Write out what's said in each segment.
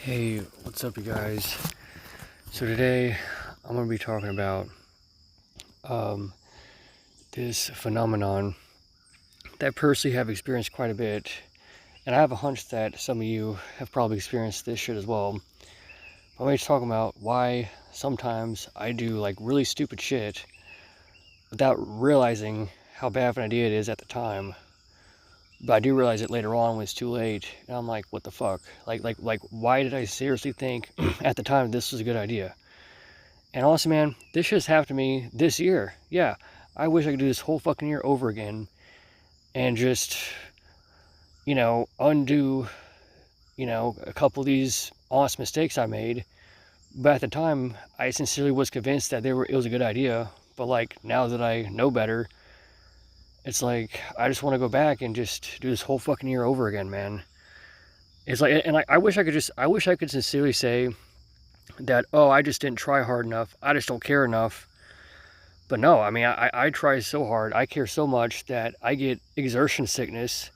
Hey, what's up, you guys? So today I'm gonna be talking about um, this phenomenon that I personally have experienced quite a bit, and I have a hunch that some of you have probably experienced this shit as well. I'm gonna be talking about why sometimes I do like really stupid shit without realizing how bad of an idea it is at the time. But I do realize it later on when it's too late, and I'm like, what the fuck? Like, why did I seriously think at the time this was a good idea? And honestly, man, this just happened to me this year. Yeah, I wish I could do this whole fucking year over again and just, undo, a couple of these honest mistakes I made. But at the time, I sincerely was convinced that it was a good idea. But like now that I know better, it's like I just want to go back and just do this whole fucking year over again, man. It's like, and I wish I could sincerely say that, oh, I just didn't try hard enough. I just don't care enough. But no, I mean, I try so hard. I care so much that I get exertion sickness.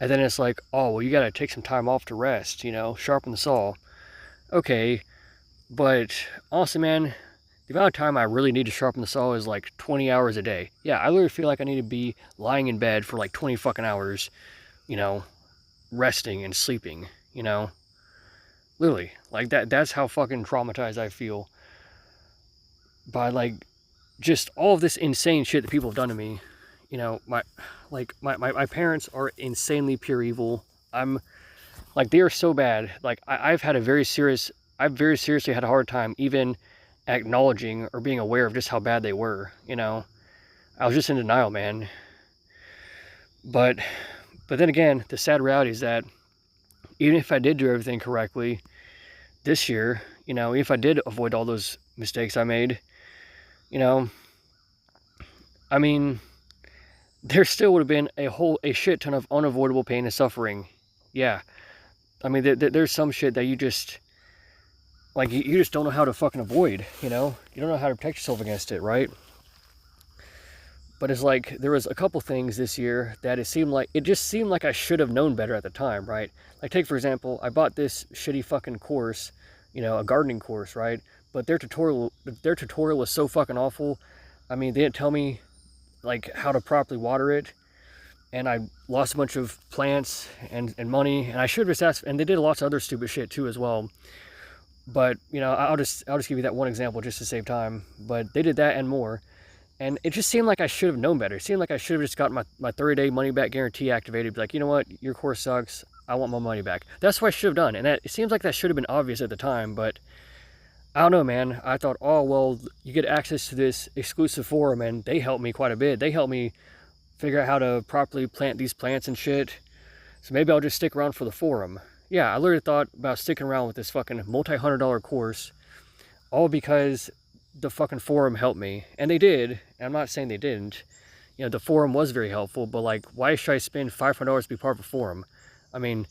And then it's like, oh, well, you got to take some time off to rest, sharpen the saw. Okay, but honestly, man, the amount of time I really need to sharpen the saw is like 20 hours a day. Yeah, I literally feel like I need to be lying in bed for like 20 fucking hours, you know, resting and sleeping, Literally, like that's how fucking traumatized I feel by like just all of this insane shit that people have done to me. My parents are insanely pure evil. I'm like, they are so bad. Like I've very seriously had a hard time even acknowledging or being aware of just how bad they were. I was just in denial, man. But then again, the sad reality is that even if I did do everything correctly this year, if I did avoid all those mistakes I made, you know, I mean, there still would have been a shit ton of unavoidable pain and suffering. Yeah, I mean, there's some shit that you just like you just don't know how to fucking avoid. You don't know how to protect yourself against it, right? But it's like there was a couple things this year that it just seemed like I should have known better at the time, right? Like, take for example, I bought this shitty fucking course, a gardening course, right? But their tutorial was so fucking awful. I mean, they didn't tell me like how to properly water it, and I lost a bunch of plants and money, and I should have just asked. And they did lots of other stupid shit too as well. But I'll just give you that one example just to save time. But they did that and more, and it just seemed like I should have known better. It seemed like I should have just gotten my 30-day money back guarantee activated. Be like, you know what, your course sucks. I want my money back. That's what I should have done, and it seems like that should have been obvious at the time. But I don't know, man. I thought, oh well, you get access to this exclusive forum, and they helped me quite a bit. They helped me figure out how to properly plant these plants and shit. So maybe I'll just stick around for the forum. Yeah, I literally thought about sticking around with this fucking multi-$100 course, all because the fucking forum helped me. And they did. And I'm not saying they didn't. The forum was very helpful, but like, why should I spend $500 to be part of a forum? I mean,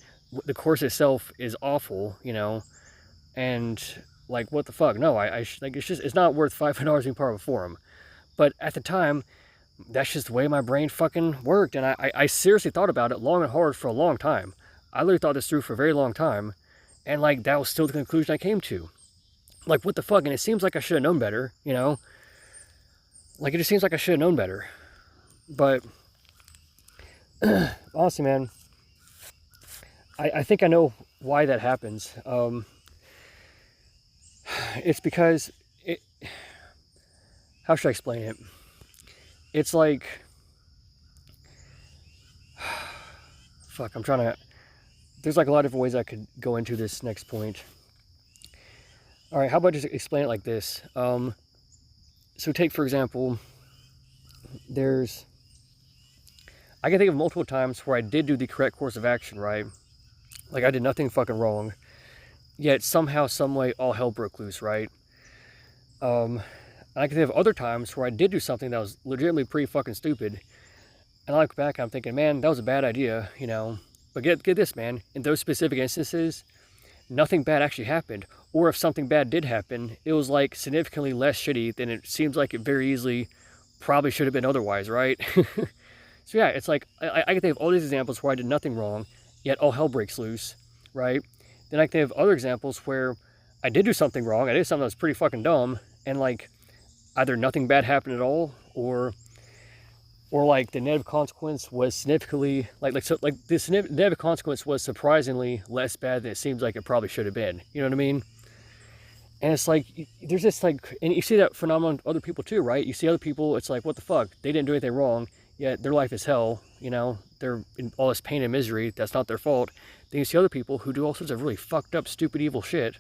the course itself is awful, and like, what the fuck? No, like, it's not worth $500 being part of a forum. But at the time, that's just the way my brain fucking worked. And I seriously thought about it long and hard for a long time. I literally thought this through for a very long time. And like, that was still the conclusion I came to. Like, what the fuck? And it seems like I should have known better, Like, it just seems like I should have known better. But honestly, man, I think I know why that happens. It's because how should I explain it? It's like, fuck, there's like a lot of different ways I could go into this next point. All right, how about just explain it like this? So take, for example, I can think of multiple times where I did do the correct course of action, right? Like, I did nothing fucking wrong, yet somehow, some way, all hell broke loose, right? I can think of other times where I did do something that was legitimately pretty fucking stupid, and I look back and I'm thinking, man, that was a bad idea, But get this, man. In those specific instances, nothing bad actually happened. Or if something bad did happen, it was like significantly less shitty than it seems like it very easily probably should have been otherwise, right? So yeah, it's like, I can think of all these examples where I did nothing wrong, yet all hell breaks loose, right? Then like they have other examples where I did do something wrong, I did something that was pretty fucking dumb, and like either nothing bad happened at all, or like the negative consequence was significantly like this negative consequence was surprisingly less bad than it seems like it probably should have been. You know what I mean? And it's like there's this like, and you see that phenomenon with other people too, right? You see other people, it's like, what the fuck? They didn't do anything wrong, yet their life is hell. You know, they're in all this pain and misery. That's not their fault. Then you see other people who do all sorts of really fucked up, stupid, evil shit.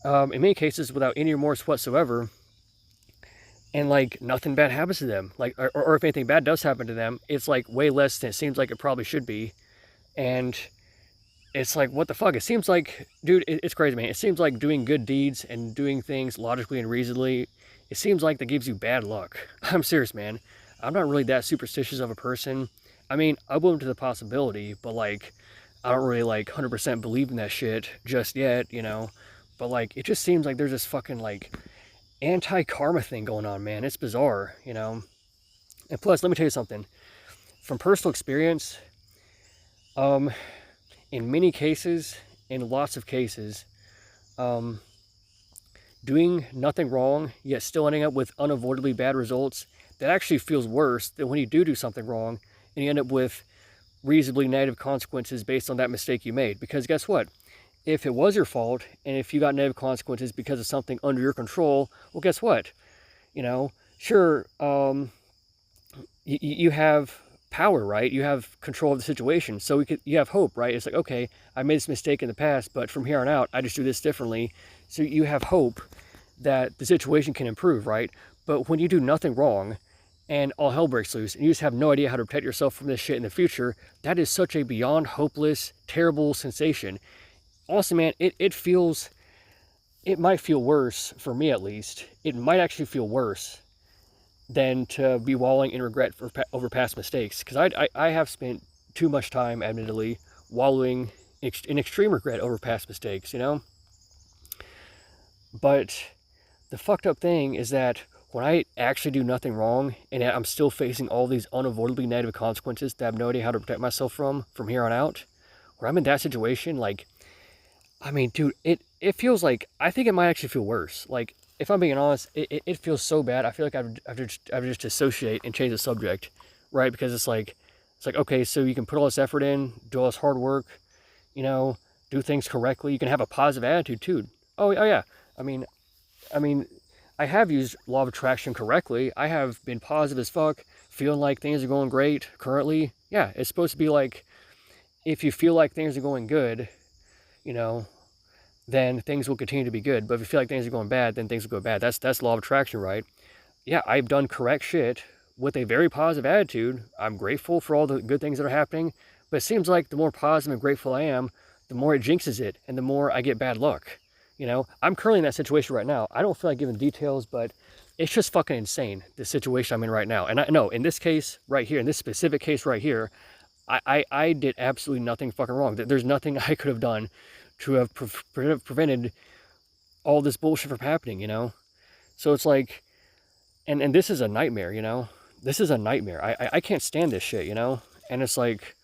In many cases, without any remorse whatsoever. And like nothing bad happens to them. Like, or if anything bad does happen to them, it's like way less than it seems like it probably should be. And it's like, what the fuck? It seems like, dude, it's crazy, man. It seems like doing good deeds and doing things logically and reasonably, it seems like that gives you bad luck. I'm serious, man. I'm not really that superstitious of a person. I mean, I'm willing to the possibility, but like, I don't really like 100% believe in that shit just yet, you know? But like, it just seems like there's this fucking like anti-karma thing going on, man. It's bizarre, you know? And plus, let me tell you something. From personal experience, in many cases, in lots of cases, doing nothing wrong, yet still ending up with unavoidably bad results, that actually feels worse than when you do something wrong and you end up with reasonably negative consequences based on that mistake you made. Because guess what? If it was your fault and if you got negative consequences because of something under your control, well, guess what? You know, sure, you have power, right? You have control of the situation. So you have hope, right? It's like, okay, I made this mistake in the past, but from here on out, I just do this differently. So you have hope that the situation can improve, right? But when you do nothing wrong and all hell breaks loose and you just have no idea how to protect yourself from this shit in the future, that is such a beyond hopeless, terrible sensation. Also, man, it might feel worse, for me at least. It might actually feel worse than to be wallowing in regret over past mistakes. Because I have spent too much time, admittedly, wallowing in extreme regret over past mistakes, you know? But the fucked up thing is that when I actually do nothing wrong and I'm still facing all these unavoidably negative consequences that I have no idea how to protect myself from here on out, when I'm in that situation, like, I mean, dude, it feels like, I think it might actually feel worse. Like, if I'm being honest, it feels so bad. I feel like I've just dissociate and change the subject, right? Because it's like, okay, so you can put all this effort in, do all this hard work, you know, do things correctly. You can have a positive attitude too. Oh yeah. I mean, I have used law of attraction correctly. I have been positive as fuck, feeling like things are going great currently. Yeah, it's supposed to be like, if you feel like things are going good, you know, then things will continue to be good. But if you feel like things are going bad, then things will go bad. That's law of attraction, right? Yeah, I've done correct shit with a very positive attitude. I'm grateful for all the good things that are happening. But it seems like the more positive and grateful I am, the more it jinxes it and the more I get bad luck. You know, I'm currently in that situation right now. I don't feel like giving details, but it's just fucking insane, the situation I'm in right now. And I know, in this case right here, in this specific case right here, I did absolutely nothing fucking wrong. There's nothing I could have done to have prevented all this bullshit from happening, you know? So it's like, and this is a nightmare, you know? This is a nightmare. I can't stand this shit, you know? And it's like,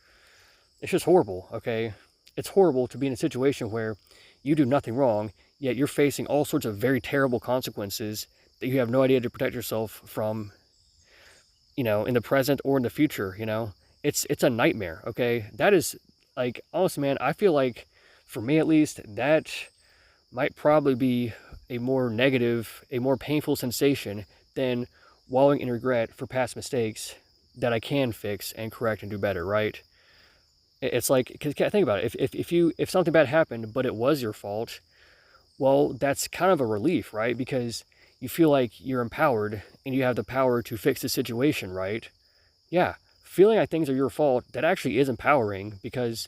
it's just horrible, okay? It's horrible to be in a situation where you do nothing wrong, yet you're facing all sorts of very terrible consequences that you have no idea to protect yourself from, you know, in the present or in the future, you know? It's a nightmare, okay? That is, like, honestly, man, I feel like, for me at least, that might probably be a more negative, a more painful sensation than wallowing in regret for past mistakes that I can fix and correct and do better, right? It's like, because think about it, if something bad happened, but it was your fault, well, that's kind of a relief, right? Because you feel like you're empowered and you have the power to fix the situation, right? Yeah, feeling like things are your fault, that actually is empowering because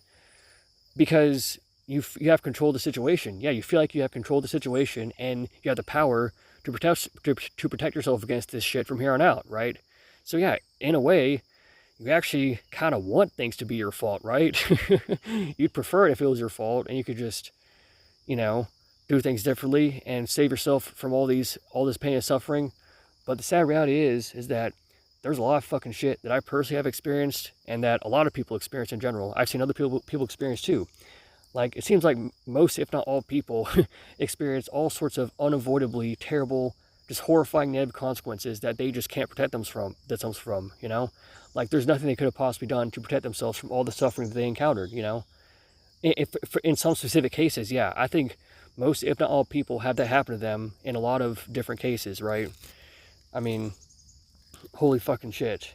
you have control of the situation. Yeah, you feel like you have control of the situation and you have the power to protect yourself against this shit from here on out, right? So yeah, in a way, you actually kind of want things to be your fault, right? You'd prefer it if it was your fault and you could just, you know, do things differently and save yourself from all this pain and suffering. But the sad reality is that there's a lot of fucking shit that I personally have experienced and that a lot of people experience in general. I've seen other people experience too. Like, it seems like most, if not all people, experience all sorts of unavoidably terrible, just horrifying negative consequences that they just can't protect themselves from, you know? Like, there's nothing they could have possibly done to protect themselves from all the suffering that they encountered, you know? If in some specific cases, yeah, I think most, if not all people, have that happen to them in a lot of different cases, right? I mean, holy fucking shit.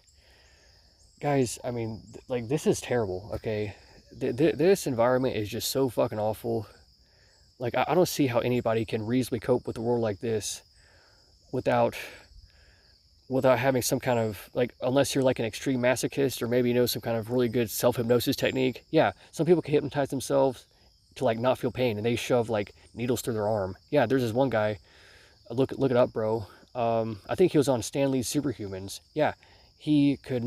Guys, I mean, like, this is terrible, okay? This environment is just so fucking awful. Like, I don't see how anybody can reasonably cope with a world like this without having some kind of, like, unless you're like an extreme masochist or maybe you know some kind of really good self-hypnosis technique. Yeah, some people can hypnotize themselves to like not feel pain, and they shove like needles through their arm. Yeah, there's this one guy, look it up, bro. I think he was on Stan Lee's Superhumans. Yeah, he could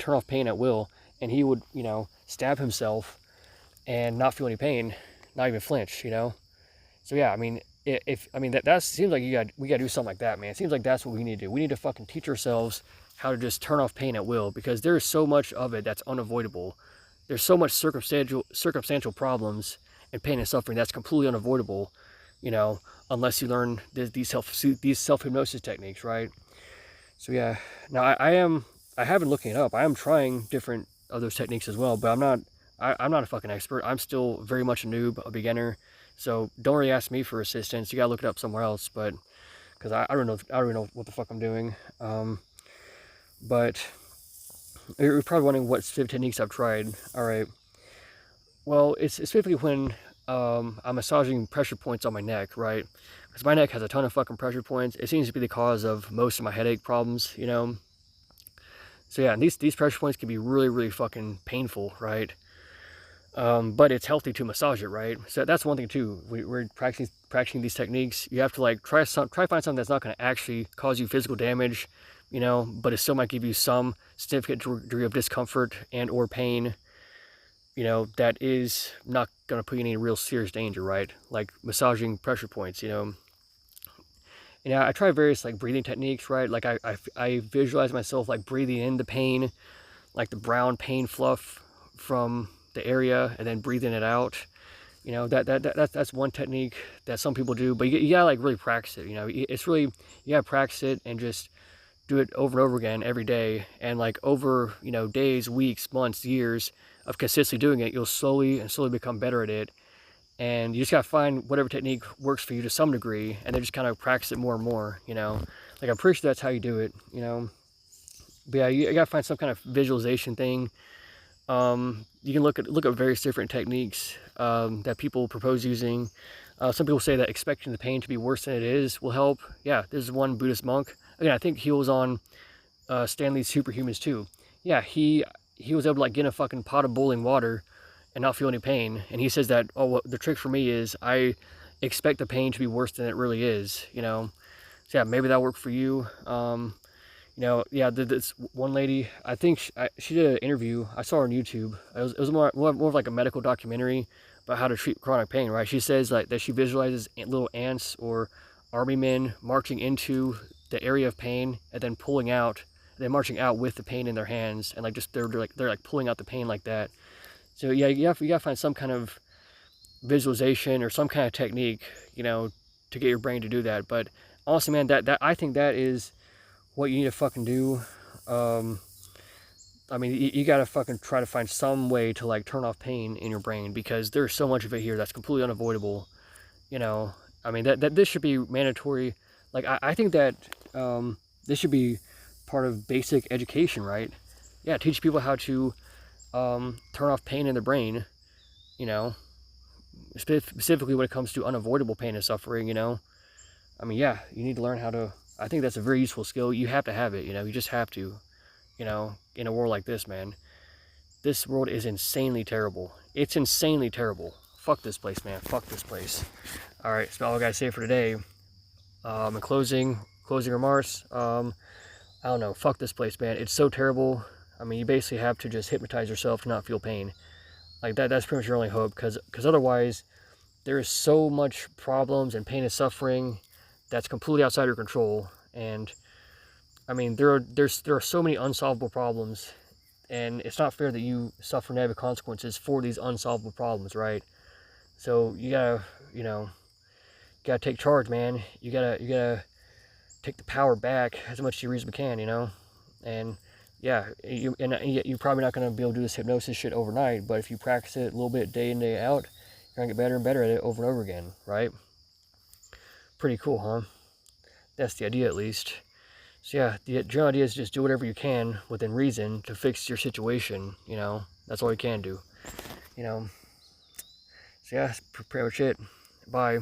turn off pain at will, and he would, you know, stab himself and not feel any pain, not even flinch, you know. So yeah, I mean, that seems like we gotta do something like that, man. It seems like that's what we need to do. We need to fucking teach ourselves how to just turn off pain at will, because there's so much of it that's unavoidable. There's so much circumstantial problems and pain and suffering that's completely unavoidable, you know, unless you learn these self hypnosis techniques, right? So yeah, now I have been looking it up. I am trying different of those techniques as well, but I'm not a fucking expert. I'm still very much a noob, a beginner. So don't really ask me for assistance. You gotta look it up somewhere else. But because I don't know what the fuck I'm doing. But you're probably wondering what specific techniques I've tried. All right. Well, it's specifically when I'm massaging pressure points on my neck, right? Because my neck has a ton of fucking pressure points. It seems to be the cause of most of my headache problems, you know. So yeah, and these pressure points can be really, really fucking painful, right? But it's healthy to massage it, right? So that's one thing too. We're practicing these techniques. You have to like try find something that's not going to actually cause you physical damage, you know, but it still might give you some significant degree of discomfort and or pain, you know, that is not going to put you in any real serious danger, right? Like massaging pressure points, you know. And I try various like breathing techniques, right? Like I visualize myself like breathing in the pain, like the brown pain fluff from the area, and then breathing it out. You know, that's one technique that some people do, but you gotta like really practice it. You know, it's really, you gotta practice it and just do it over and over again every day, and like over, you know, days, weeks, months, years of consistently doing it, you'll slowly become better at it. And you just gotta find whatever technique works for you to some degree, and then just kind of practice it more and more, you know. Like, I'm pretty sure that's how you do it, you know. But yeah, you gotta find some kind of visualization thing. You can look at various different techniques that people propose using. Some people say that expecting the pain to be worse than it is will help. Yeah, there's one Buddhist monk. Again, I think he was on Stan Lee's Superhumans too. Yeah, he was able to like get in a fucking pot of boiling water and not feel any pain. And he says that, oh, well, the trick for me is I expect the pain to be worse than it really is, you know. So yeah, maybe that'll work for you. You know, yeah, this one lady, I think she did an interview. I saw her on YouTube. It was more of like a medical documentary about how to treat chronic pain, right? She says like that she visualizes little ants or army men marching into the area of pain and then pulling out, then marching out with the pain in their hands, and like just they're like pulling out the pain like that. So yeah, you gotta find some kind of visualization or some kind of technique, you know, to get your brain to do that. But honestly, man, that I think that is what you need to fucking do. I mean, you gotta fucking try to find some way to like turn off pain in your brain, because there's so much of it here that's completely unavoidable. You know, I mean that this should be mandatory. Like I think that this should be part of basic education, right? Yeah, teach people how to turn off pain in their brain. You know, specifically when it comes to unavoidable pain and suffering. You know, I mean, yeah, you need to learn how to. I think that's a very useful skill. You have to have it, you know, you just have to, you know, in a world like this, man. This world is insanely terrible. It's insanely terrible. Fuck this place, man. Fuck this place. All right, so all I gotta say for today. In closing remarks, I don't know, fuck this place, man. It's so terrible. I mean, you basically have to just hypnotize yourself to not feel pain. Like that's pretty much your only hope, because otherwise there is so much problems and pain and suffering that's completely outside your control. And I mean, there are so many unsolvable problems, and it's not fair that you suffer negative consequences for these unsolvable problems, right? So you gotta, gotta take charge, man. You gotta take the power back as much as you reasonably can, And yeah, you're probably not gonna be able to do this hypnosis shit overnight, but if you practice it a little bit day in, day out, you're gonna get better and better at it over and over again, right? Pretty cool, huh? That's the idea, at least. So yeah, the general idea is just do whatever you can within reason to fix your situation. That's all you can do. So yeah, that's pretty much it. Bye.